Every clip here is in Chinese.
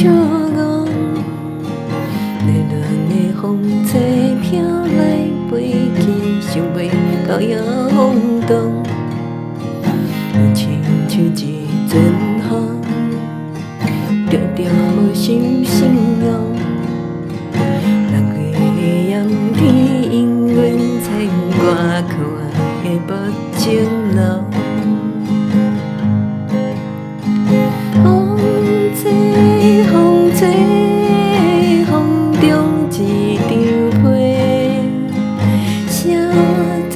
笑傲，热热的风吹飘来飞去，想袂到也风动。亲像一阵风，着着无心心用。6月炎天，永远牵挂可的无情路。风吹风吹，风中一张被，谁在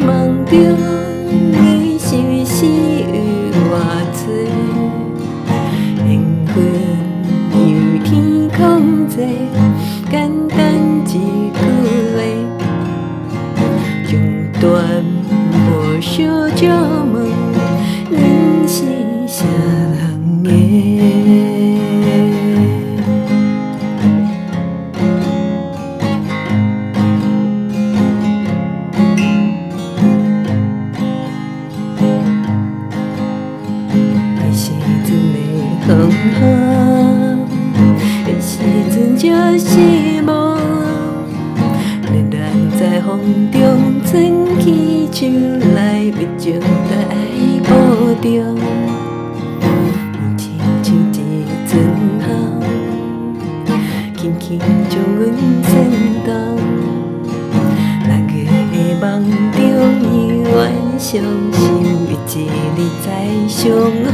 梦中？你是死为我吹，缘分有天空际，简单一句话，永断无相这问，恁是啥人的？那时阵的风雨，那时阵就是梦。让咱在风中牵起手来，蜜情在爱步中。亲像一阵风，轻轻将阮牵动。6月的梦中，依然相信，有一日再相逢。